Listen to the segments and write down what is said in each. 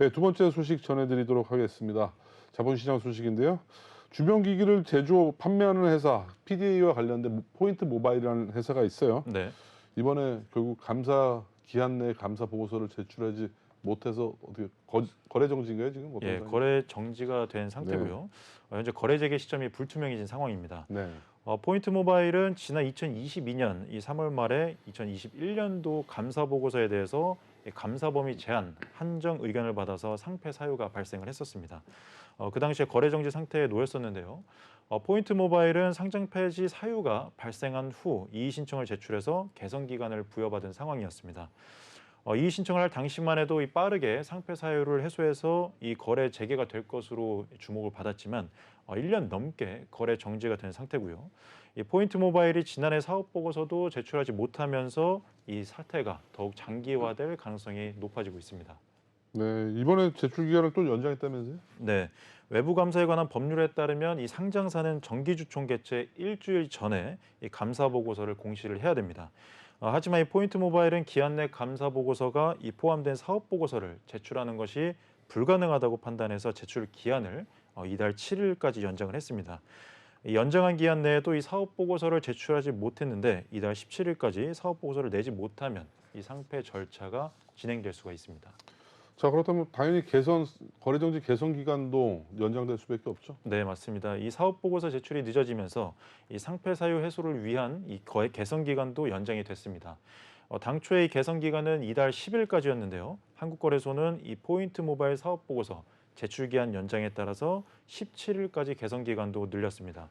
네, 두 번째 소식 전해드리도록 하겠습니다. 자본시장 소식인데요. 주변 기기를 제조, 판매하는 회사 PDA와 관련된 포인트 모바일이라는 회사가 있어요. 네. 이번에 결국 감사 기한 내에 감사 보고서를 제출하지 못해서 어떻게 거래 정지인가요 지금 어떤 예, 상황이죠? 거래 정지가 된 네, 상태고요. 현재 거래 재개 시점이 불투명해진 상황입니다. 네, 포인트 모바일은 지난 2022년 이 3월 말에 2021년도 감사 보고서에 대해서 이 감사 범위 제한, 한정 의견을 받아서 상패 사유가 발생을 했었습니다. 그 당시에 거래 정지 상태에 놓였었는데요. 포인트 모바일은 상장 폐지 사유가 발생한 후 이의 신청을 제출해서 개선 기간을 부여받은 상황이었습니다. 이의 신청을 할 당시만 해도 이 빠르게 상패 사유를 해소해서 이 거래 재개가 될 것으로 주목을 받았지만 1년 넘게 거래 정지가 된 상태고요. 이 포인트 모바일이 지난해 사업 보고서도 제출하지 못하면서 이 사태가 더욱 장기화될 가능성이 높아지고 있습니다. 네. 이번에 제출 기간을 또 연장했다면서요? 네, 외부 감사에 관한 법률에 따르면 이 상장사는 정기주총 개최 일주일 전에 이 감사 보고서를 공시를 해야 됩니다. 하지만 이 포인트 모바일은 기한 내 감사 보고서가 이 포함된 사업 보고서를 제출하는 것이 불가능하다고 판단해서 제출 기한을 이달 7일까지 연장을 했습니다. 이 연장한 기한 내에도 이 사업 보고서를 제출하지 못했는데 이달 17일까지 사업 보고서를 내지 못하면 이 상패 절차가 진행될 수가 있습니다. 자, 그렇다면 당연히 거래 정지 개선 기간도 연장될 수밖에 없죠. 네, 맞습니다. 이 사업 보고서 제출이 늦어지면서 이 상패 사유 해소를 위한 이 거래 개선 기간도 연장이 됐습니다. 당초에 이 개선 기간은 이달 10일까지였는데요. 한국거래소는 이 포인트 모바일 사업 보고서 제출 기한 연장에 따라서 17일까지 개선 기간도 늘렸습니다.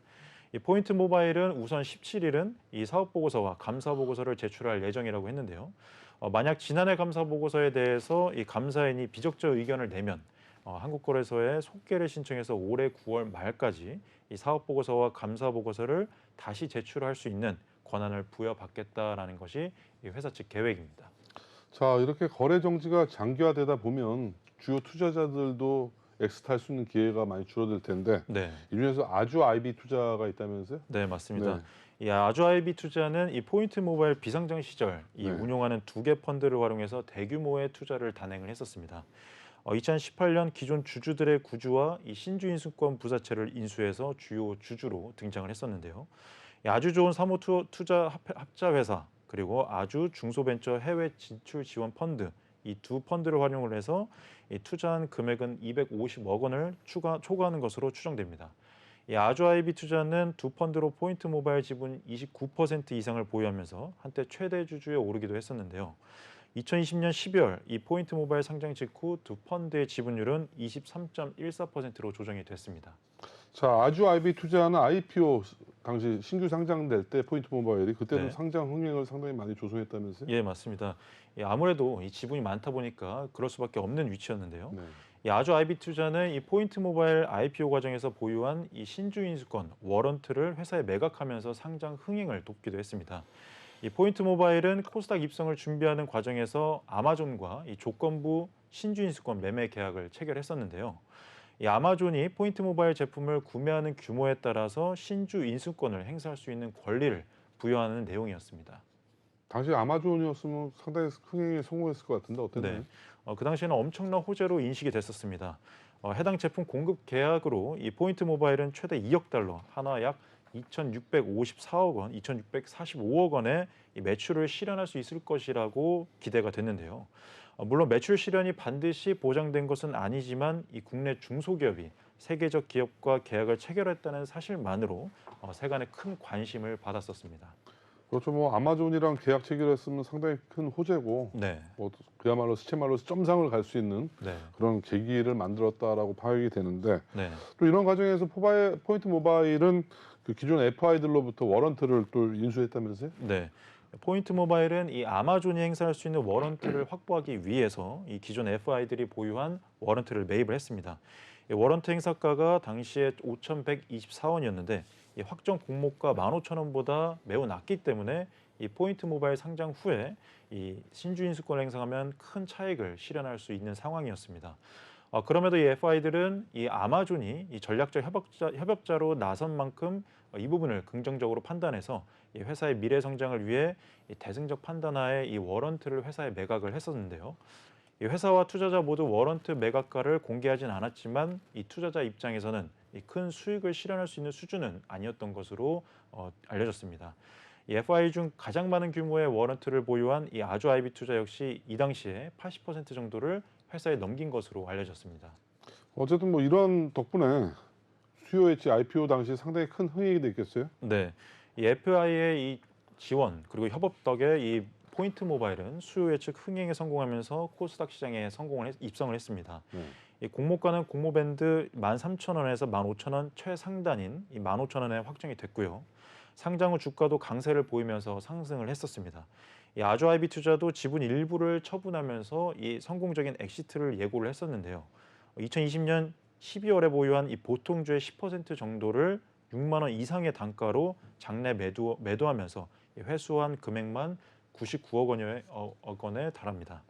이 포인트 모바일은 우선 17일은 이 사업 보고서와 감사 보고서를 제출할 예정이라고 했는데요. 만약 지난해 감사 보고서에 대해서 이 감사인이 비적절 의견을 내면 한국거래소에 속개를 신청해서 올해 9월 말까지 이 사업 보고서와 감사 보고서를 다시 제출할 수 있는 권한을 부여받겠다라는 것이 이 회사 측 계획입니다. 자, 이렇게 거래 정지가 장기화되다 보면 주요 투자자들도 엑스트 할 수 있는 기회가 많이 줄어들 텐데 네. 이 중에서 아주 IB 투자가 있다면서요? 네, 맞습니다. 네, 이 아주 아이비 투자는 이 포인트 모바일 비상장 시절 이 네. 운용하는 두 개 펀드를 활용해서 대규모의 투자를 단행을 했었습니다. 2018년 기존 주주들의 구주와 이 신주인수권 부사채를 인수해서 주요 주주로 등장을 했었는데요. 이 아주 좋은 투자 합자 회사 그리고 아주 중소벤처 해외 진출 지원 펀드 이 두 펀드를 활용을 해서 이 투자한 금액은 250억 원을 초과하는 것으로 추정됩니다. 이 아주 아이비 투자는 두 펀드로 포인트 모바일 지분 29% 이상을 보유하면서 한때 최대 주주에 오르기도 했었는데요. 2020년 12월 이 포인트 모바일 상장 직후 두 펀드의 지분율은 23.14%로 조정이 됐습니다. 자, 아주 IB 투자는 IPO 당시 신규 상장될 때 포인트 모바일이 그때도 네. 상장 흥행을 상당히 많이 조성했다면서요? 예, 맞습니다. 아무래도 이 지분이 많다 보니까 그럴 수밖에 없는 위치였는데요. 네. 이 아주 아이비 투자는 이 포인트 모바일 IPO 과정에서 보유한 이 신주 인수권 워런트를 회사에 매각하면서 상장 흥행을 돕기도 했습니다. 이 포인트 모바일은 코스닥 입성을 준비하는 과정에서 아마존과 이 조건부 신주 인수권 매매 계약을 체결했었는데요. 이 아마존이 포인트 모바일 제품을 구매하는 규모에 따라서 신주 인수권을 행사할 수 있는 권리를 부여하는 내용이었습니다. 당시 아마존이었으면 상당히 흥행에 성공했을 것 같은데 네, 어땠나요? 그 당시에는 엄청난 호재로 인식이 됐었습니다. 해당 제품 공급 계약으로 이 포인트 모바일은 최대 2억 달러, 하나 약 2,654억 원, 2,645억 원의 이 매출을 실현할 수 있을 것이라고 기대가 됐는데요. 물론 매출 실현이 반드시 보장된 것은 아니지만 이 국내 중소기업이 세계적 기업과 계약을 체결했다는 사실만으로 세간의 큰 관심을 받았었습니다. 그렇죠. 뭐 아마존이랑 계약 체결했으면 상당히 큰 호재고 네, 뭐 그야말로 시체말로 점상을 갈 수 있는 네, 그런 계기를 만들었다라고 파악이 되는데 네. 또 이런 과정에서 포인트 모바일은 그 기존 FI들로부터 워런트를 또 인수했다면서요? 네. 포인트 모바일은 이 아마존이 행사할 수 있는 워런트를 확보하기 위해서 이 기존 FI들이 보유한 워런트를 매입을 했습니다. 이 워런트 행사가가 당시에 5,124원이었는데 이 확정 공모가 15,000원보다 매우 낮기 때문에 이 포인트 모바일 상장 후에 이 신주인수권을 행사하면 큰 차익을 실현할 수 있는 상황이었습니다. 그럼에도 이 FI들은 이 아마존이 이 전략적 협업자로 나선 만큼 이 부분을 긍정적으로 판단해서 이 회사의 미래 성장을 위해 이 대승적 판단하에 이 워런트를 회사에 매각을 했었는데요. 이 회사와 투자자 모두 워런트 매각가를 공개하진 않았지만 이 투자자 입장에서는 이 큰 수익을 실현할 수 있는 수준은 아니었던 것으로 알려졌습니다. 이 FI 중 가장 많은 규모의 워런트를 보유한 이 아주 아이비 투자 역시 이 당시에 80% 정도를 회사에 넘긴 것으로 알려졌습니다. 어쨌든 뭐 이런 덕분에 수요 예치 IPO 당시 상당히 큰 흥행이 됐겠어요? 네, 이 FI의 이 지원 그리고 협업 덕에 이 포인트 모바일은 수요 예측 흥행에 성공하면서 코스닥 시장에 입성을 했습니다. 네. 이 공모가는 공모밴드 13,000원에서 15,000원 최상단인 이 15,000원에 확정이 됐고요. 상장 후 주가도 강세를 보이면서 상승을 했었습니다. 이 아주 아이비 투자도 지분 일부를 처분하면서 이 성공적인 엑시트를 예고를 했었는데요. 2020년 12월에 보유한 이 보통주의 10% 정도를 6만 원 이상의 단가로 장내 매도하면서 회수한 금액만 99억 원에 달합니다.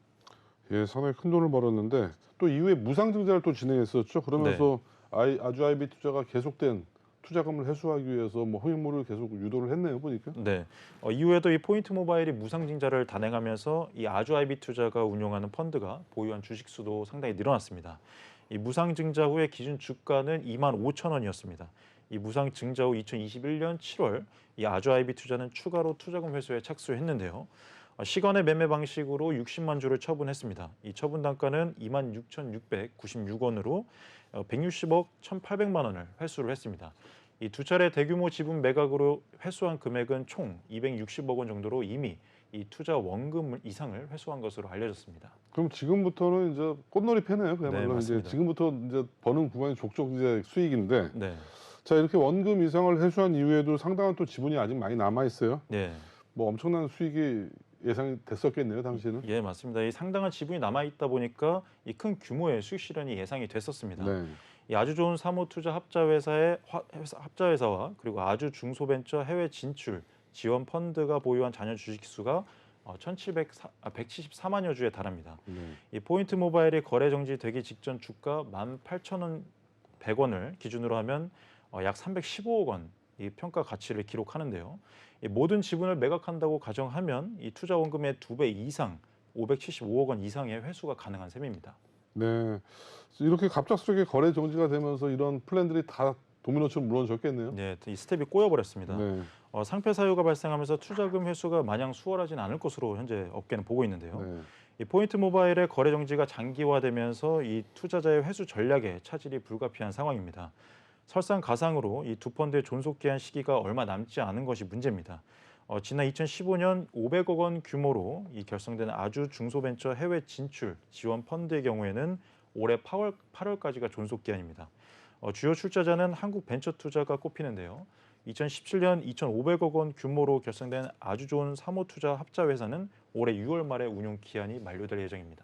예, 상당히 큰 돈을 벌었는데 또 이후에 무상증자를 또 진행했었죠. 그러면서 아주 아이비 투자가 계속된 투자금을 회수하기 위해서 뭐 흥행물을 계속 유도를 했네요, 보니까. 네. 이후에도 이 포인트 모바일이 무상증자를 단행하면서 이 아주 아이비 투자가 운용하는 펀드가 보유한 주식 수도 상당히 늘어났습니다. 이 무상증자 후에 기준 주가는 25,000원이었습니다. 이 무상증자 후 2021년 7월 이 아주 아이비 투자는 추가로 투자금 회수에 착수했는데요. 시간의 매매 방식으로 60만 주를 처분했습니다. 이 처분 단가는 26,696원으로 160억 1,800만 원을 회수를 했습니다. 이 두 차례 대규모 지분 매각으로 회수한 금액은 총 260억 원 정도로 이미 이 투자 원금 이상을 회수한 것으로 알려졌습니다. 그럼 지금부터는 이제 꽃놀이 패네요. 네, 그야말로 이제 맞습니다. 지금부터 이제 버는 구간이 족족 이제 수익인데. 네, 자, 이렇게 원금 이상을 회수한 이후에도 상당한 또 지분이 아직 많이 남아 있어요. 네, 뭐 엄청난 수익이 예상이 됐었겠네요, 당시에는. 예, 맞습니다. 이 상당한 지분이 남아 있다 보니까 이 큰 규모의 수익 실현이 예상이 됐었습니다. 네. 이 아주 좋은 사무 투자 합자회사와 그리고 아주 중소벤처 해외 진출 지원 펀드가 보유한 잔여 주식 수가 174만여 주에 달합니다. 네. 이 포인트 모바일이 거래 정지되기 직전 주가 18,100원을 기준으로 하면 약 315억 원 이 평가 가치를 기록하는데요. 이 모든 지분을 매각한다고 가정하면 이 투자 원금의 2배 이상, 575억 원 이상의 회수가 가능한 셈입니다. 네. 이렇게 갑작스럽게 거래 정지가 되면서 이런 플랜들이 다 도미노처럼 무너졌겠네요. 네, 이 스텝이 꼬여버렸습니다. 네. 상패 사유가 발생하면서 투자금 회수가 마냥 수월하진 않을 것으로 현재 업계는 보고 있는데요. 네. 이 포인트 모바일의 거래 정지가 장기화되면서 이 투자자의 회수 전략에 차질이 불가피한 상황입니다. 설상가상으로 이 두 펀드의 존속 기한 시기가 얼마 남지 않은 것이 문제입니다. 지난 2015년 500억 원 규모로 이 결성된 아주 중소벤처 해외 진출 지원 펀드의 경우에는 올해 8월까지가 존속 기한입니다. 주요 출자자는 한국벤처투자가 꼽히는데요. 2017년 2,500억 원 규모로 결성된 아주 좋은 사모투자 합자회사는 올해 6월 말에 운용 기한이 만료될 예정입니다.